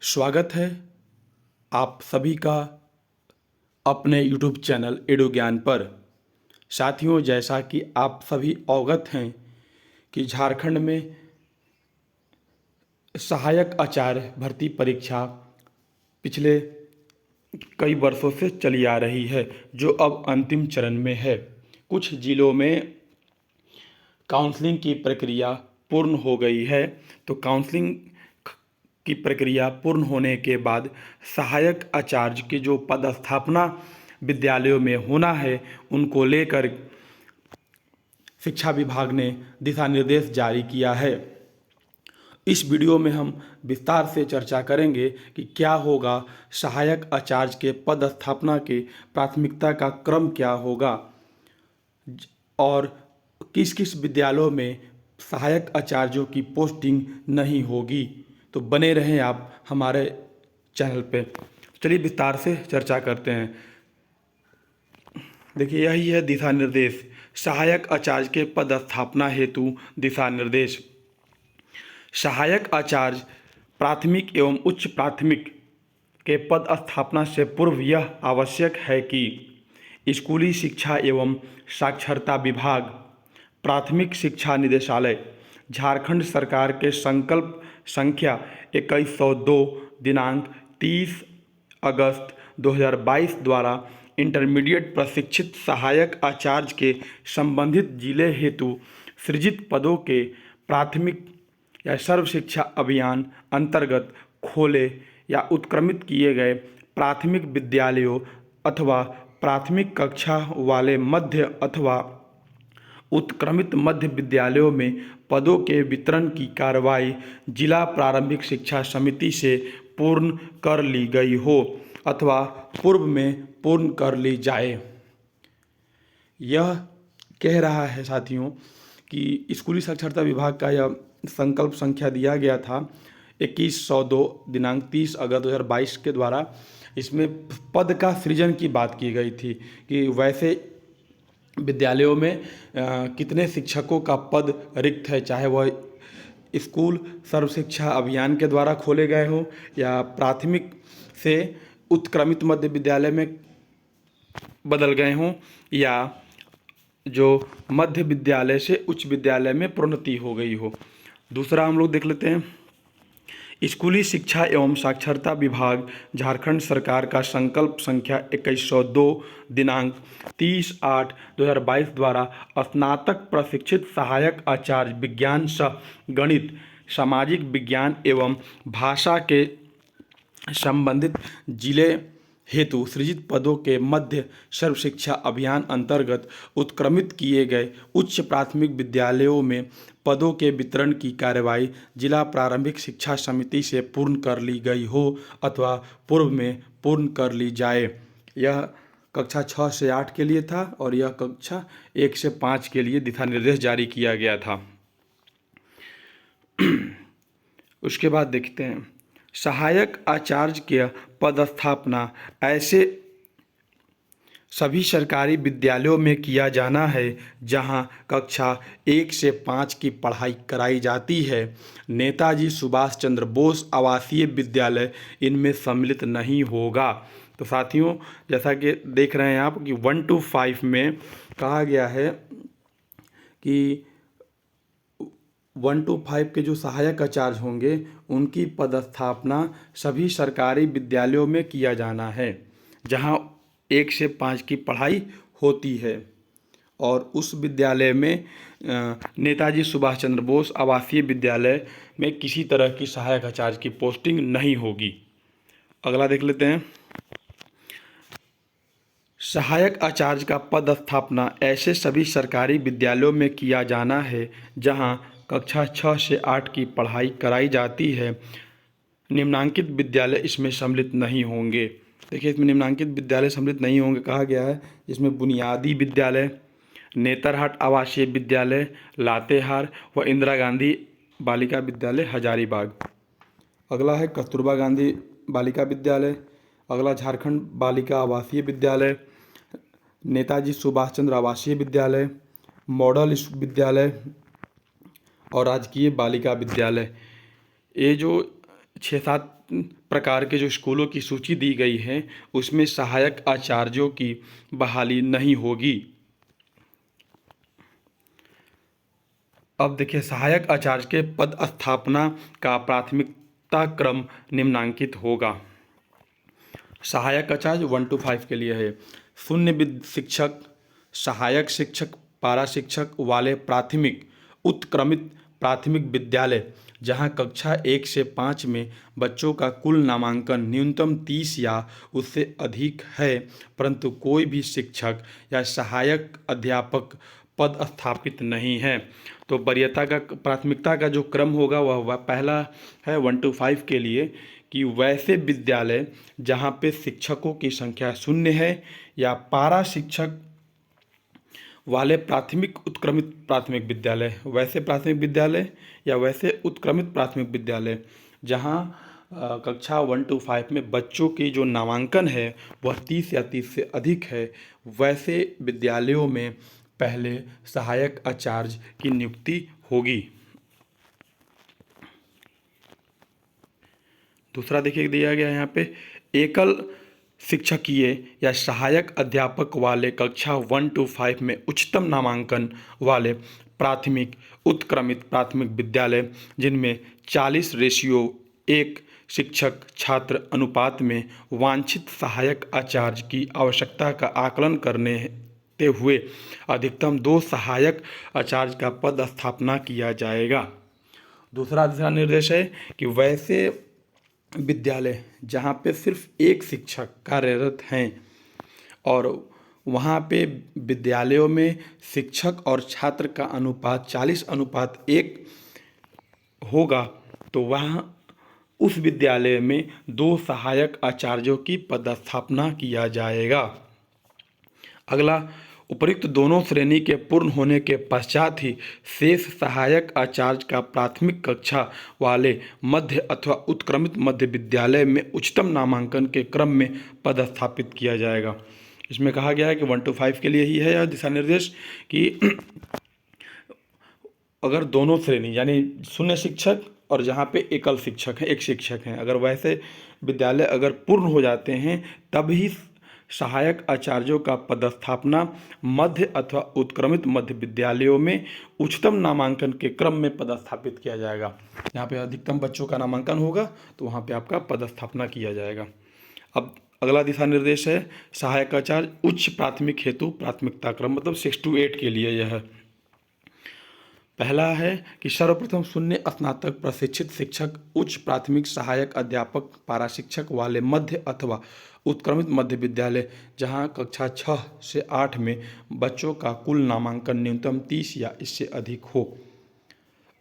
स्वागत है आप सभी का अपने YouTube चैनल एडु ज्ञान पर। साथियों, जैसा कि आप सभी अवगत हैं कि झारखंड में सहायक आचार्य भर्ती परीक्षा पिछले कई वर्षों से चली आ रही है, जो अब अंतिम चरण में है। कुछ जिलों में काउंसलिंग की प्रक्रिया पूर्ण हो गई है, तो काउंसलिंग की प्रक्रिया पूर्ण होने के बाद सहायक आचार्य की जो पदस्थापना विद्यालयों में होना है, उनको लेकर शिक्षा विभाग ने दिशा निर्देश जारी किया है। इस वीडियो में हम विस्तार से चर्चा करेंगे कि क्या होगा, सहायक आचार्य के पदस्थापना के प्राथमिकता का क्रम क्या होगा और किस किस विद्यालयों में सहायक आचार्यों की पोस्टिंग नहीं होगी। तो बने रहें आप हमारे चैनल पे। चलिए विस्तार से चर्चा करते हैं। देखिए, यही है दिशा निर्देश, सहायक आचार्य के पदस्थापना हेतु दिशा निर्देश। सहायक आचार्य प्राथमिक एवं उच्च प्राथमिक के पद स्थापना से पूर्व यह आवश्यक है कि स्कूली शिक्षा एवं साक्षरता विभाग, प्राथमिक शिक्षा निदेशालय, झारखंड सरकार के संकल्प संख्या 2102 दिनांक 30 अगस्त 2022 द्वारा इंटरमीडिएट प्रशिक्षित सहायक आचार्य के संबंधित जिले हेतु सृजित पदों के प्राथमिक या सर्व शिक्षा अभियान अंतर्गत खोले या उत्क्रमित किए गए प्राथमिक विद्यालयों अथवा प्राथमिक कक्षा वाले मध्य अथवा उत्क्रमित मध्य विद्यालयों में पदों के वितरण की कार्रवाई जिला प्रारंभिक शिक्षा समिति से पूर्ण कर ली गई हो अथवा पूर्व में पूर्ण कर ली जाए। यह कह रहा है साथियों कि स्कूली साक्षरता विभाग का यह संकल्प संख्या दिया गया था 2102 दिनांक 30 अगस्त 2022 के द्वारा। इसमें पद का सृजन की बात की गई थी कि वैसे विद्यालयों में कितने शिक्षकों का पद रिक्त है, चाहे वह स्कूल सर्व शिक्षा अभियान के द्वारा खोले गए हो या प्राथमिक से उत्क्रमित मध्य विद्यालय में बदल गए हों या जो मध्य विद्यालय से उच्च विद्यालय में प्रोन्नति हो गई हो। दूसरा हम लोग देख लेते हैं, स्कूली शिक्षा एवं साक्षरता विभाग झारखंड सरकार का संकल्प संख्या 2102 दिनांक 30/8/2022 द्वारा स्नातक प्रशिक्षित सहायक आचार्य विज्ञान सह गणित, सामाजिक विज्ञान एवं भाषा के संबंधित जिले हेतु सृजित पदों के मध्य सर्व शिक्षा अभियान अंतर्गत उत्क्रमित किए गए उच्च प्राथमिक विद्यालयों में पदों के वितरण की कार्रवाई जिला प्रारंभिक शिक्षा समिति से पूर्ण कर ली गई हो अथवा पूर्व में पूर्ण कर ली जाए। यह कक्षा 6 से 8 के लिए था और यह कक्षा 1 से 5 के लिए दिशा निर्देश जारी किया गया था। उसके बाद देखते हैं, सहायक आचार्य के पदस्थापना ऐसे सभी सरकारी विद्यालयों में किया जाना है जहां कक्षा 1 से 5 की पढ़ाई कराई जाती है। नेताजी सुभाष चंद्र बोस आवासीय विद्यालय इनमें सम्मिलित नहीं होगा। तो साथियों, जैसा कि देख रहे हैं आप कि 1 to 5 में कहा गया है कि 1 to 5 के जो सहायक आचार्य होंगे उनकी पदस्थापना सभी सरकारी विद्यालयों में किया जाना है जहां 1 से 5 की पढ़ाई होती है और उस विद्यालय में नेताजी सुभाष चंद्र बोस आवासीय विद्यालय में किसी तरह की सहायक आचार्य की पोस्टिंग नहीं होगी। अगला देख लेते हैं, सहायक आचार्य का पदस्थापना ऐसे सभी सरकारी विद्यालयों में किया जाना है जहां कक्षा 6 से 8 की पढ़ाई कराई जाती है। निम्नांकित विद्यालय इसमें सम्मिलित नहीं होंगे। देखिए, इसमें निम्नांकित विद्यालय सम्मिलित नहीं होंगे कहा गया है, जिसमें बुनियादी विद्यालय, नेतरहाट आवासीय विद्यालय लातेहार व इंदिरा गांधी बालिका विद्यालय हजारीबाग। अगला है कस्तूरबा गांधी बालिका विद्यालय। अगला झारखंड बालिका आवासीय विद्यालय, नेताजी सुभाष चंद्र आवासीय विद्यालय, मॉडल विद्यालय और राजकीय बालिका विद्यालय। ये जो 6-7 प्रकार के जो स्कूलों की सूची दी गई है उसमें सहायक आचार्यों की बहाली नहीं होगी। अब देखिए, सहायक आचार्य के पद स्थापना का प्राथमिकता क्रम निम्नांकित होगा। सहायक आचार्य 1 to 5 के लिए है शून्य शिक्षक, सहायक शिक्षक, पारा शिक्षक वाले प्राथमिक उत्क्रमित प्राथमिक विद्यालय जहां कक्षा 1 से 5 में बच्चों का कुल नामांकन न्यूनतम 30 या उससे अधिक है, परंतु कोई भी शिक्षक या सहायक अध्यापक पद स्थापित नहीं है। तो वरीयता का प्राथमिकता का जो क्रम होगा वह पहला है 1 to 5 के लिए कि वैसे विद्यालय जहाँ पे शिक्षकों की संख्या 0 है या पारा शिक्षक वाले प्राथमिक उत्क्रमित प्राथमिक विद्यालय, वैसे प्राथमिक विद्यालय या वैसे उत्क्रमित प्राथमिक विद्यालय जहाँ कक्षा 1 to 5 में बच्चों की जो नामांकन है वह 30 या 30 से अधिक है, वैसे विद्यालयों में पहले सहायक आचार्य की नियुक्ति होगी। दूसरा देखिए दिया गया यहाँ पे एकल शिक्षकीय या सहायक अध्यापक वाले कक्षा 1 to 5 में उच्चतम नामांकन वाले प्राथमिक उत्क्रमित प्राथमिक विद्यालय जिनमें 40:1 शिक्षक छात्र अनुपात में वांछित सहायक आचार्य की आवश्यकता का आकलन करते हुए अधिकतम 2 सहायक आचार्य का पद स्थापना किया जाएगा। दूसरा दिशा निर्देश है कि वैसे विद्यालय जहाँ पे सिर्फ एक शिक्षक कार्यरत हैं और वहाँ पे विद्यालयों में शिक्षक और छात्र का अनुपात 40:1 होगा, तो वहाँ उस विद्यालय में 2 सहायक आचार्यों की पदस्थापना किया जाएगा। अगला, उपर्युक्त दोनों श्रेणी के पूर्ण होने के पश्चात ही शेष सहायक आचार्य का प्राथमिक कक्षा वाले मध्य अथवा उत्क्रमित मध्य विद्यालय में उच्चतम नामांकन के क्रम में पदस्थापित किया जाएगा। इसमें कहा गया है कि 1 to 5 के लिए ही है यह दिशा निर्देश कि अगर दोनों श्रेणी यानी शून्य शिक्षक और जहाँ पे एकल शिक्षक हैं, एक शिक्षक हैं, अगर वैसे विद्यालय अगर पूर्ण हो जाते हैं तब ही सहायक आचार्यों का पदस्थापना मध्य अथवा उत्क्रमित मध्य विद्यालयों में उच्चतम नामांकन के क्रम में पदस्थापित किया जाएगा। यहाँ पे अधिकतम बच्चों का नामांकन होगा तो वहाँ पे आपका पदस्थापना किया जाएगा। अब अगला दिशा निर्देश है सहायक आचार्य उच्च प्राथमिक हेतु प्राथमिकता क्रम, मतलब 6 to 8 के लिए यह है। पहला है कि सर्वप्रथम शून्य स्नातक प्रशिक्षित शिक्षक उच्च प्राथमिक सहायक अध्यापक पारा शिक्षक वाले मध्य अथवा उत्क्रमित मध्य विद्यालय जहां कक्षा 6 से 8 में बच्चों का कुल नामांकन न्यूनतम 30 या इससे अधिक हो।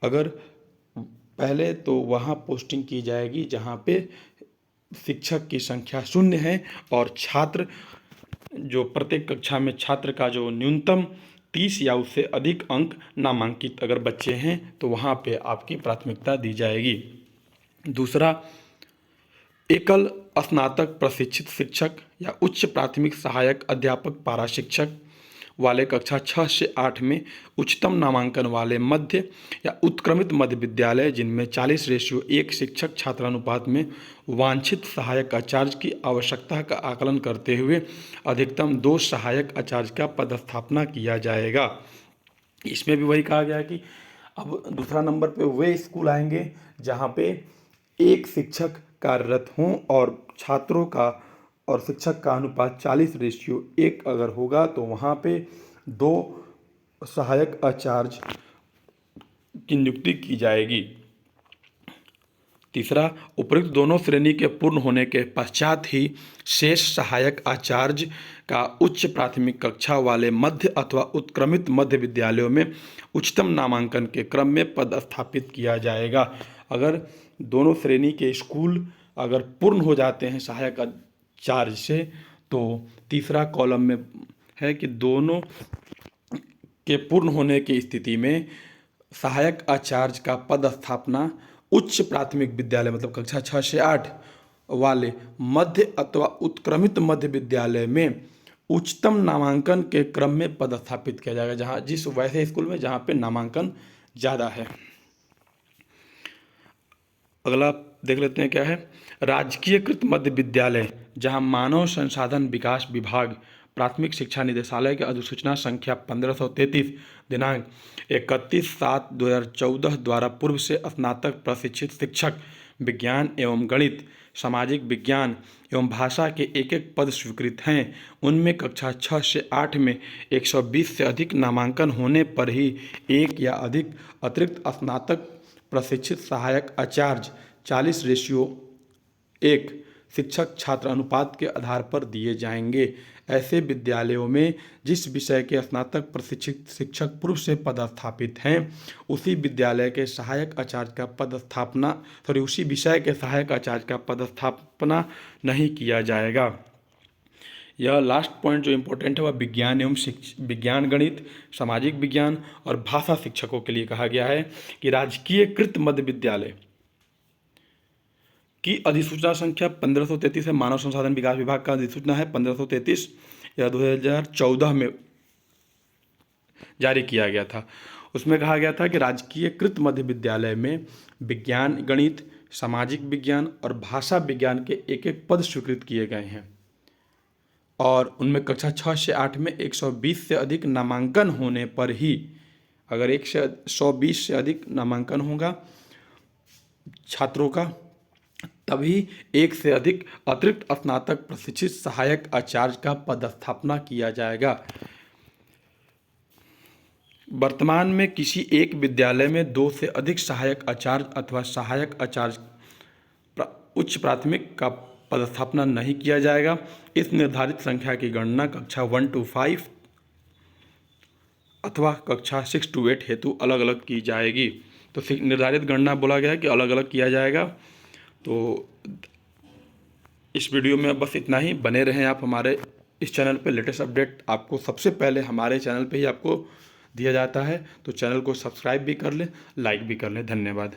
अगर पहले तो वहां पोस्टिंग की जाएगी जहां पे शिक्षक की संख्या 0 है और छात्र जो प्रत्येक कक्षा में छात्र का जो न्यूनतम 30 या उससे अधिक अंक नामांकित अगर बच्चे हैं तो वहाँ पे आपकी प्राथमिकता दी जाएगी। दूसरा, एकल स्नातक प्रशिक्षित शिक्षक या उच्च प्राथमिक सहायक अध्यापक पारा शिक्षक वाले कक्षा 6 से 8 में उच्चतम नामांकन वाले मध्य या उत्क्रमित मध्य विद्यालय जिनमें 40:1 शिक्षक छात्रानुपात में वांछित सहायक आचार्य की आवश्यकता का आकलन करते हुए अधिकतम 2 सहायक आचार्य का पदस्थापना किया जाएगा। इसमें भी वही कहा गया है कि अब दूसरा नंबर पे वे स्कूल आएंगे जहाँ पे एक शिक्षक कार्यरत हों और छात्रों का और शिक्षक का अनुपात 40:1 अगर होगा तो वहाँ पे 2 सहायक आचार्य की नियुक्ति की जाएगी। तीसरा, उपयुक्त दोनों श्रेणी के पूर्ण होने के पश्चात ही शेष सहायक आचार्य का उच्च प्राथमिक कक्षा वाले मध्य अथवा उत्क्रमित मध्य विद्यालयों में उच्चतम नामांकन के क्रम में पदस्थापित किया जाएगा। अगर दोनों श्रेणी के स्कूल अगर पूर्ण हो जाते हैं सहायक आचार्य से तो तीसरा कॉलम में है कि दोनों के पूर्ण होने की स्थिति में सहायक आचार्य का पदस्थापना उच्च प्राथमिक विद्यालय मतलब कक्षा 6 से 8 वाले मध्य अथवा उत्क्रमित मध्य विद्यालय में उच्चतम नामांकन के क्रम में पदस्थापित किया जाएगा, जहाँ जिस वैसे स्कूल में जहाँ पे नामांकन ज़्यादा है। अगला देख लेते हैं क्या है। राजकीयकृत मध्य विद्यालय जहां मानव संसाधन विकास विभाग प्राथमिक शिक्षा निदेशालय की अधिसूचना संख्या 1533 दिनांक 31/7/2014 द्वारा पूर्व से स्नातक प्रशिक्षित शिक्षक विज्ञान एवं गणित, सामाजिक विज्ञान एवं भाषा के एक एक पद स्वीकृत हैं। उनमें कक्षा 6 से 8 में 120 से अधिक नामांकन होने पर ही एक या अधिक अतिरिक्त स्नातक प्रशिक्षित सहायक आचार्य 40:1 शिक्षक छात्र अनुपात के आधार पर दिए जाएंगे। ऐसे विद्यालयों में जिस विषय के स्नातक प्रशिक्षित शिक्षक पूर्व से पदस्थापित हैं उसी विद्यालय के सहायक आचार्य का पदस्थापना उसी विषय के सहायक आचार्य का पदस्थापना नहीं किया जाएगा। यह लास्ट पॉइंट जो इम्पोर्टेंट है वह विज्ञान एवं विज्ञान गणित, सामाजिक विज्ञान और भाषा शिक्षकों के लिए कहा गया है कि राजकीयकृत मध्य विद्यालय की अधिसूचना संख्या 1533 है। मानव संसाधन विकास विभाग का अधिसूचना है 1533, यह 2014 में जारी किया गया था। उसमें कहा गया था कि राजकीयकृत मध्य विद्यालय में विज्ञान गणित, सामाजिक विज्ञान और भाषा विज्ञान के एक एक पद स्वीकृत किए गए हैं और उनमें कक्षा 6 से 8 में 120 से अधिक नामांकन होने पर ही, अगर 120 से अधिक नामांकन होगा छात्रों का, तभी एक से अधिक अतिरिक्त स्नातक प्रशिक्षित सहायक आचार्य का पदस्थापना किया जाएगा। वर्तमान में किसी एक विद्यालय में 2 से अधिक सहायक आचार्य अथवा सहायक आचार्य उच्च प्राथमिक का पदस्थापना नहीं किया जाएगा। इस निर्धारित संख्या की गणना कक्षा 1 to 5 अथवा कक्षा 6 to 8 हेतु अलग अलग की जाएगी। तो निर्धारित गणना बोला गया है कि अलग अलग किया जाएगा। तो इस वीडियो में बस इतना ही। बने रहें आप हमारे इस चैनल पे। लेटेस्ट अपडेट आपको सबसे पहले हमारे चैनल पे ही आपको दिया जाता है। तो चैनल को सब्सक्राइब भी कर लें, लाइक भी कर लें। धन्यवाद।